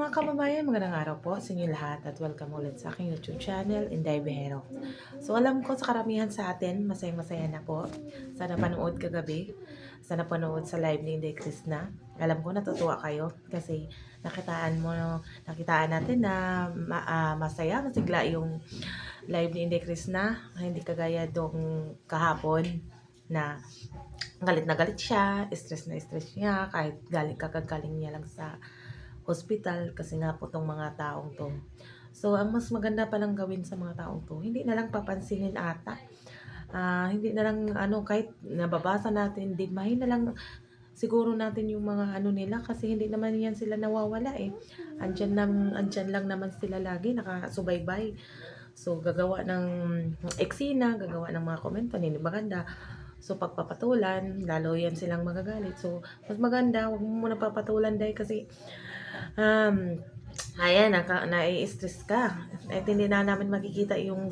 Mga kababayan, magandang araw po sa inyo lahat at welcome ulit sa aking YouTube channel, Inday Behero. So alam ko sa karamihan sa atin, masaya-masaya na po sa napanood kagabi, sa napanood sa live ni Inday Krishna. Alam ko natutuwa kayo kasi nakitaan natin na masaya, masigla yung live ni Inday Krishna. Hindi kagaya dong kahapon na galit na galit siya, stress na stress niya, kahit kakagaling niya lang sa hospital kasi nga po tong mga taong to. So, ang mas maganda palang gawin sa mga taong to, hindi na lang papansinin ata. Hindi na lang kahit nababasa natin, dimahin na lang siguro natin yung mga nila kasi hindi naman yan sila nawawala eh. Andyan lang naman sila lagi nakasubaybay. So, gagawa ng eksena, gagawa ng mga komento, hindi maganda. So, pagpapatulan, lalo yan silang magagalit. So, mas maganda, huwag mo muna papatulan dahil kasi ayan, nai-stress ka. At hindi na namin makikita yung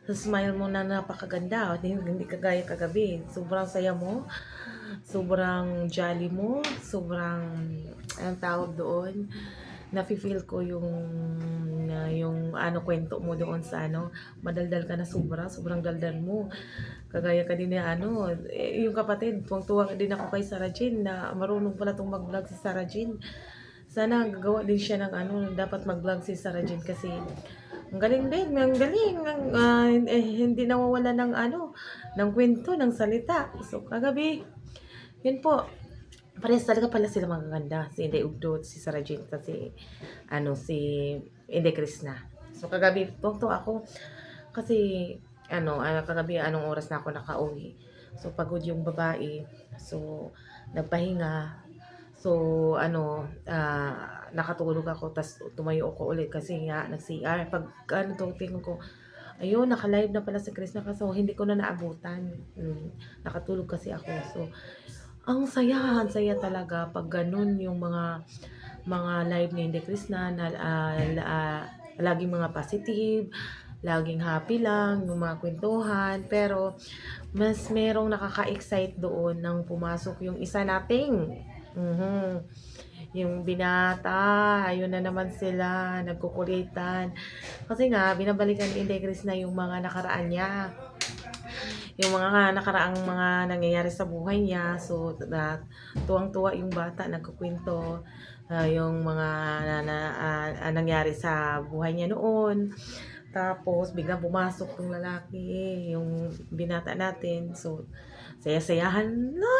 smile mo na napakaganda. Hindi kagaya kagabi. Sobrang saya mo. Sobrang jolly mo. Sobrang, anong tawag doon? Nafe-feel ko yung kwento mo doon sa madaldal ka na sobrang daldal mo. Kagaya ka din na yung kapatid, tuwang-tuwa din ako kay Sarah Jean na marunong pala tong mag-vlog si Sarah Jean. Sana gagawa din siya ng dapat mag-vlog si Sarah Jean kasi ang galing din, ang galing, hindi nawawala ng ng kwento, ng salita. So kagabi, yun po, parehas talaga pala sila magaganda. Si Inday Ugdot, si Sarah Jean, kasi si Inday Krishna. So kagabi, tuwang ako kasi kagabi anong oras na ako nakauwi. So pagod yung babae. So nagpahinga. So nakatulog ako tas tumayo ako ulit kasi nga nag-CR. Pag tingin ko, ayun, naka-live na pala si Krishna kasi hindi ko na naabutan. Nakatulog kasi ako. So ang saya talaga pag ganun yung mga live ni Inday Krishna na laging mga positive, laging happy lang, yung mga kwentuhan. Pero mas merong nakaka-excite doon nang pumasok yung isa nating yung binata, ayun na naman sila, nagkukulitan. Kasi nga, binabalikan ni Inday Krishna yung mga nakaraan niya. Yung mga nakaraang mga nangyayari sa buhay niya. So, tuwang-tuwa yung bata, nagkukwento. Yung mga nangyari sa buhay niya noon. Tapos, biglang pumasok yung lalaki, yung binata natin. So, saya-sayahan na.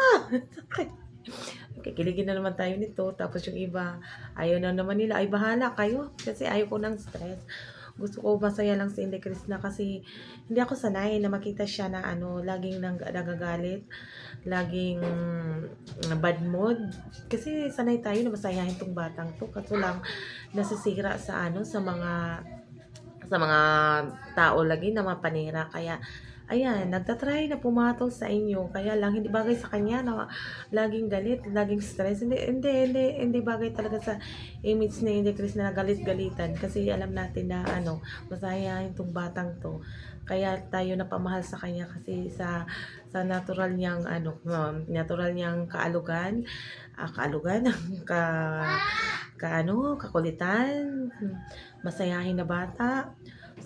Kikiligin na naman tayo nito. Tapos yung iba, ayaw na naman nila. Ay, bahala kayo. Kasi ayaw ko ng stress. Gusto ko masaya lang si Inday Krishna kasi hindi ako sanay na makita siya na laging nagagalit, laging bad mood. Kasi sanay tayo na masayahin tong batang to. Kaso lang nasisira sa mga tao lagi na mapanira. Kaya ayan, nagtatry na pumatol sa inyo. Kaya lang, hindi bagay sa kanya na laging galit, laging stress. Hindi bagay talaga sa image ni Inday Krishna na galit-galitan. Kasi alam natin na masayahin tong batang to. Kaya tayo napamahal sa kanya kasi sa natural niyang natural niyang kaalugan, ka kakulitan, masayahin na bata.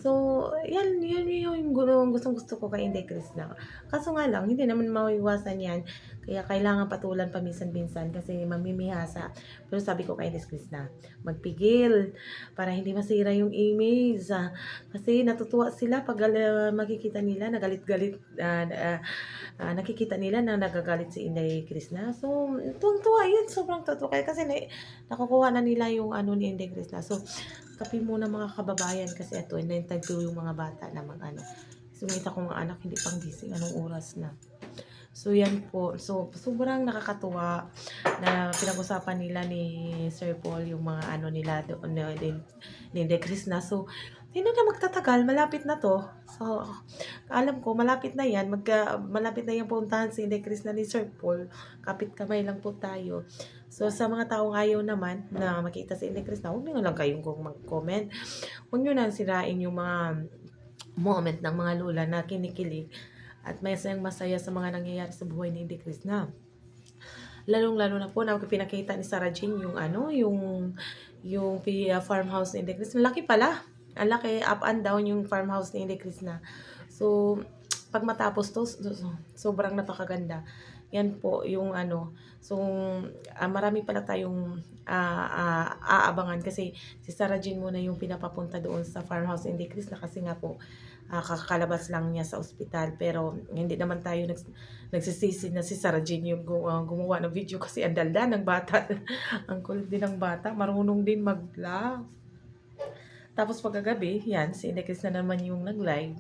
So, yan yung gustong-gusto ko kay Inday Krishna. Kaso nga lang, hindi naman maiwasan yan. Kaya kailangan patulan paminsan-minsan kasi mamimihasa. Pero sabi ko kay Inday Krishna, magpigil para hindi masira yung image. Kasi natutuwa sila pag makikita nila na galit-galit, nakikita nila na nagagalit si Inday Krishna. So, tuwang-tuwa yun. Sobrang tuwa kasi nakukuha na nila yung ni Inday Krishna. So, kape muna mga kababayan kasi ito, inintay ko yung mga bata na sumita ko mga anak, hindi pang gising, anong oras na. So, yan po. So, sobrang nakakatuwa na pinag-usapan nila ni Sir Paul yung mga nila doon ni Inday Krishna. So, hindi na magtatagal, malapit na to. So, alam ko, malapit na yan. Malapit na yung puntahan si Inday Krishna ni Sir Paul. Kapit kamay lang po tayo. So, sa mga taong ayaw naman na makita si Inday Krishna, huwag nyo lang kayong mag-comment. Huwag nyo lang sirain yung mga moment ng mga lola na kinikilig at masaya sa mga nangyayari sa buhay ni Inday Krishna. Lalong-lalo na po na pinakita ni Sarah Jean yung farmhouse ni Inday Chris. Ang laki pala. Ang laki, up and down yung farmhouse ni Inday Chris na. So, pag matapos to, sobrang napakaganda. Yan po yung ano. So, marami pala tayong aabangan kasi si Sarah Jean muna yung pinapapunta doon sa farmhouse ni Inday Chris na kasi nga po kakalabas lang niya sa ospital, pero hindi naman tayo nagsisisi na si Sarah Jean yung gumawa ng video kasi ang dalda ng bata. Ang kulit din ng bata, marunong din mag-vlog. Tapos pagkagabi, yan, si Inday Chris na naman yung nag-live.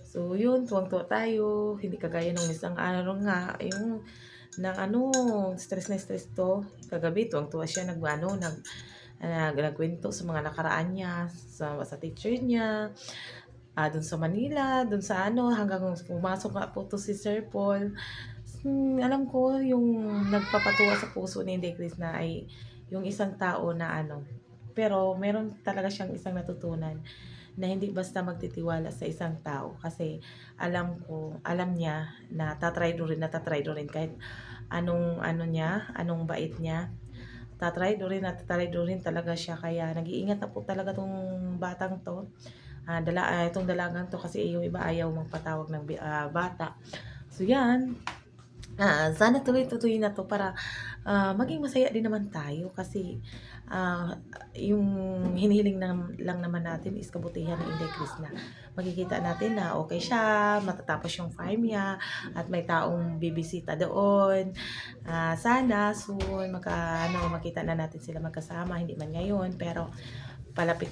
So, yun, tuwang-tuwa tayo. Hindi kagaya nung isang araw nga, yung stress na stress to. Kagabi, tuwang-tuwa siya, nagkwento sa mga nakaraan niya, sa teacher niya, dun sa Manila, dun sa hanggang pumasok nga po to si Sir Paul. Alam ko yung nagpapatuwa sa puso ni Inday Chris na ay yung isang tao na pero meron talaga siyang isang natutunan na hindi basta magtitiwala sa isang tao kasi alam niya na tatry do rin kahit anong bait niya. Tatry do rin talaga siya, kaya nag-iingat na po talaga tong batang to. Itong dalagang to kasi yung iba ayaw magpatawag ng bata. So yan, sana tuloy-tuloy na to para maging masaya din naman tayo kasi yung hinihiling lang naman natin is kabutihan ni Inday Chris na makikita natin na okay siya, matatapos yung farm niya at may taong bibisita doon. Sana soon makita na natin sila magkasama, hindi man ngayon pero palapit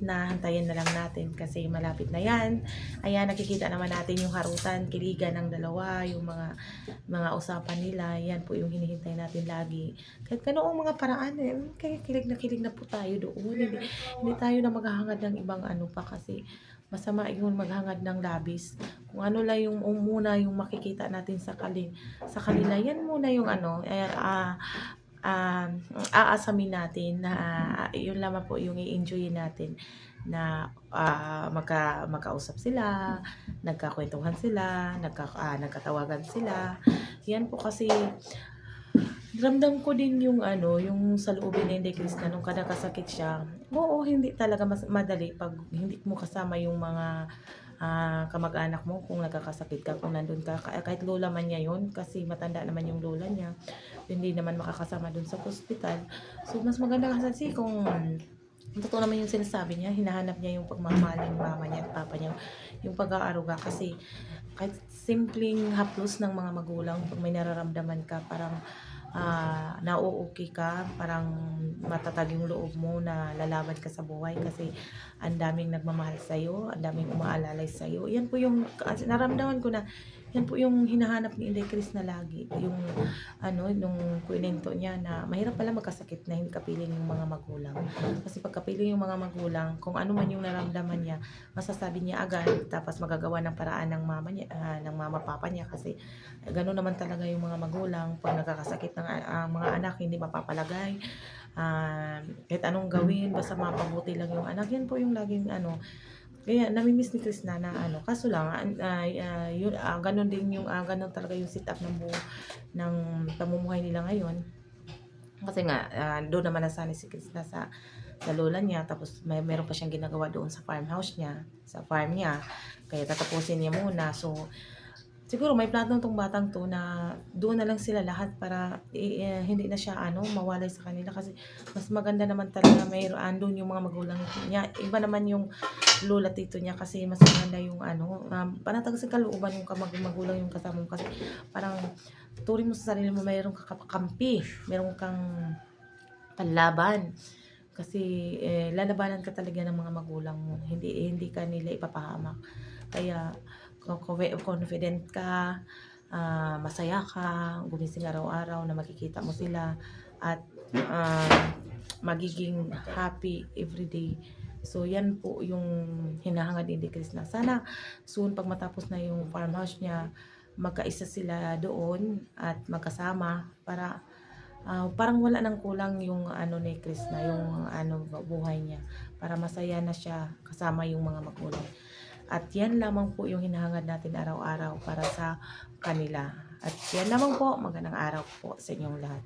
na, hantayin na lang natin kasi malapit na yan. Ayan, nakikita naman natin yung harutan, kiligan ng dalawa, yung mga usapan nila. Yan po yung hinihintay natin lagi. Kahit ganoong mga paraan, kaya kilig na po tayo doon. Hindi tayo na maghahangad ng ibang pa kasi masama yung maghangad ng labis. Kung ano lang yung muna yung makikita natin sa kanila, yan muna yung aasamin natin na yun lamang po yung i-enjoy natin na magkausap sila, nagkakwentuhan sila, nagkatawagan sila. Yan po kasi ramdam ko din yung yung sa loobin ni Inday Chris na nung kasakit siya. Oo, hindi talaga madali pag hindi mo kasama yung mga kamag-anak mo kung nagkakasakit ka, kung nandun ka, kahit lola man niya yun, kasi matanda naman yung lola niya, hindi naman makakasama dun sa hospital. So, mas maganda kasi kung totoo naman yung sinasabi niya, hinahanap niya yung pagmamahal ng mama niya at papa niya, yung pag-aaruga kasi kahit simpleng haplos ng mga magulang, pag may nararamdaman ka, parang nauuki ka, parang matatag yung loob mo na lalaban ka sa buhay kasi ang daming nagmamahal sa'yo, ang daming umaalalay sa'yo. Yan po yung naramdaman ko na yan po yung hinahanap ni Inday Chris na lagi. Yung nung kwento niya na mahirap pala magkasakit na hindi kapiling yung mga magulang. Kasi pag kapiling yung mga magulang, kung ano man yung naramdaman niya, masasabi niya agad, tapos magagawa ng paraan ng mama niya, ng mama papa niya kasi gano'n naman talaga yung mga magulang. Pag nagkakasakit ng mga anak, hindi mapapalagay. Kahit anong gawin, basta mapabuti lang yung anak. Yan po yung laging kaya namimiss ni Chris na kaso lang ganun din yung ganun talaga yung setup ng pamumuhay nila ngayon. Kasi nga doon naman nasanay si Chris na sa lola niya, tapos meron pa siyang ginagawa doon sa farmhouse niya, sa farm niya. Kaya tatapusin niya muna. So siguro may plano tong batang to na doon na lang sila lahat para hindi na siya mawalay sa kanila kasi mas maganda naman talaga andun yung mga magulang niya. Iba naman yung lola tito niya kasi mas maganda yung panatag sa kalooban yung magulang yung kasama mo kasi parang turing mo sa sarili mo mayroong kakampi, mayroong kang panlaban. Kasi lalabanan ka talaga ng mga magulang mo. Hindi ka nila ipapahamak. Kaya confident ka, masaya ka, gumising araw-araw na makikita mo sila at magiging happy everyday. So yan po yung hinahangad ni Inday Chris na sana soon pag matapos na yung farmhouse niya, magkaisa sila doon at magkasama para parang wala nang kulang yung ni Chris na yung buhay niya, para masaya na siya kasama yung mga magulang. At yan lamang po yung hinahangad natin araw-araw para sa kanila. At yan lamang po, magandang araw po sa inyong lahat.